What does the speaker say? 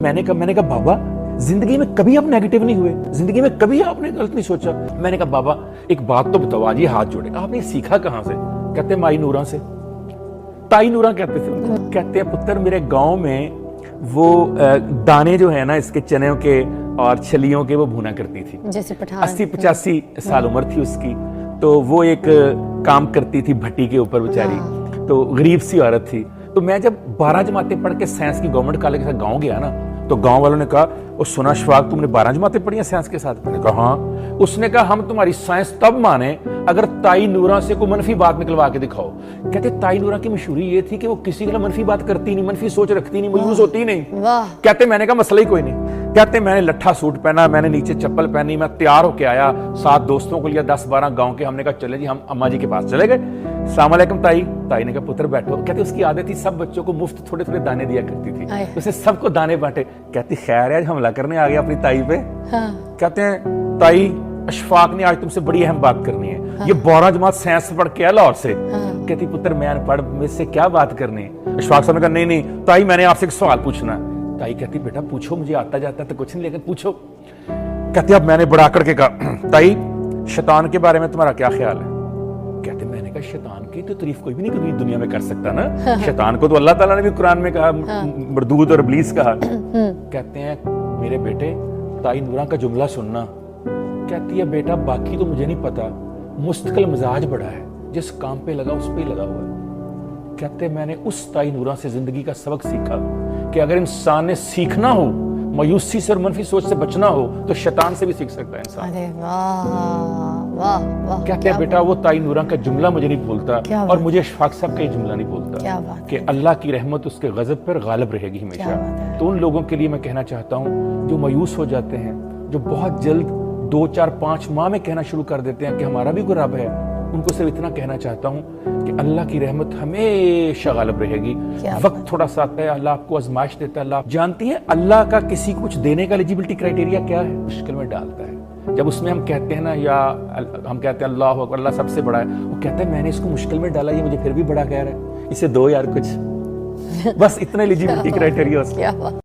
میں نے کہا بابا زندگی میں کبھی آپ نیگیٹو نہیں ہوئے, زندگی میں کبھی آپ نے غلط نہیں سوچا. میں نے کہا بابا ایک بات تو بتاؤ, آج یہ ہاتھ جوڑے, آپ نے سیکھا کہاں سے؟ کہتے مائی نورا سے. تائی نورا کہتے تھے. کہتے ہیں پتر میرے گاؤں میں وہ دانے جو ہے نا اس کے چنوں کے اور چھلیوں کے وہ بھونا کرتی تھی. 80-85 سال عمر تھی اس کی, تو وہ ایک کام کرتی تھی بھٹی کے اوپر بیچاری, تو غریب سی عورت تھی. تو میں جب 12 جماعتیں پڑھ کے سائنس کی گورنمنٹ کالج کے ساتھ گاؤں گیا نا, تو گاؤں والوں نے کہا وہ سنا اشفاق تم نے 12 جماعتیں پڑھی ہیں سائنس کے ساتھ؟ میں نے کہا ہاں. اس نے کہا ہم تمہاری سائنس تب مانے اگر تائی نورا سے کوئی منفی بات نکلوا کے دکھاؤ. کہتے تائی نورا کی مشہوری یہ تھی کہ وہ کسی کے لیے منفی بات کرتی نہیں, منفی سوچ رکھتی نہیں, مایوس ہوتی نہیں. کہتے میں نے کہا مسئلہ ہی کوئی نہیں. کہتے میں نے لٹھا سوٹ پہنا, میں نے نیچے چپل پہنی, میں تیار ہو کے آیا, 7 دوستوں کو لیا, 10-12 گاؤں کے. ہم نے کہا چلے جی, ہم اما جی کے پاس چلے گئے. السلام علیکم تائی. تائی نے کہا پتر بیٹھو. کہتے اس کی عادت تھی سب بچوں کو مفت تھوڑے تھوڑے دانے دیا کرتی تھی, اسے سب کو دانے بانٹے. کہتی خیر ہے, حملہ کرنے آ گیا اپنی تائی پہ. کہتے ہیں تائی اشفاق نے آج تم سے بڑی اہم بات کرنی ہے. یہ 12 جماعت سائنس پڑھ کے لاہور سے. کہتی پتر میں ان پڑھ, مجھ سے کیا بات کرنی ہے؟ اشفاق صاحب نے کہا نہیں تائی میں نے آپ سے ایک سوال پوچھنا ہے. تائی کہتی بیٹا پوچھو, مجھے آتا جاتا تو کچھ نہیں لیکن پوچھو. کہتی اب میں نے بڑا کر کے کہا تائی شیطان کے بارے میں تمہارا کیا خیال ہے؟ کہتے میں نے کہا شیطان کی تو تعریف کوئی بھی نہیں کبھی دنیا میں کر سکتا نا, شیطان کو تو اللہ تعالیٰ نے بھی قرآن میں کہا مردود اور ابلیس کہا. کہتے ہیں میرے بیٹے تائی نورا کا جملہ سننا. کہتی ہے بیٹا باقی تو مجھے نہیں پتا, مستقل مزاج بڑا ہے, جس کام پہ لگا اس پہ ہی لگا ہوا ہے. کہتے میں نے اس تائی نورا سے زندگی کا سبق سیکھا کہ اگر انسان نے سیکھنا ہو, مایوسی سے اور منفی سوچ سے بچنا ہو, تو شیطان سے بھی سیکھ سکتا ہے انسان. کہتے ہیں بیٹا وہ تائی نورا کا جملہ مجھے نہیں بھولتا, اور مجھے اشفاق صاحب کا یہ جملہ نہیں بھولتا کہ اللہ کی رحمت اس کے غضب پر غالب رہے گی ہمیشہ. تو ان لوگوں کے لیے میں کہنا چاہتا ہوں جو مایوس ہو جاتے ہیں, جو بہت جلد 2-4-5 ماہ میں کہنا شروع کر دیتے ہیں کہ ہمارا بھی کوئی رب ہے, ان کو صرف اتنا کہنا چاہتا ہوں کہ اللہ کی رحمت ہمیشہ غالب رہے گی. وقت تھوڑا سا آتا ہے, اللہ آپ کو آزمائش دیتا ہے. اللہ آپ جانتی ہیں اللہ کا کسی کو کچھ دینے کا ایلیجیبلٹی کرائٹیریا کیا ہے؟ مشکل میں ڈالتا ہے. جب اس میں ہم کہتے ہیں نا, یا ہم کہتے ہیں اللہ اکبر, اللہ سب سے بڑا ہے, وہ کہتا ہے میں نے اس کو مشکل میں ڈالا, یہ مجھے پھر بھی بڑا کہہ رہا ہے, اسے دو یار کچھ, بس اتنا ایلیجیبلٹی کرائٹیریا اس کا.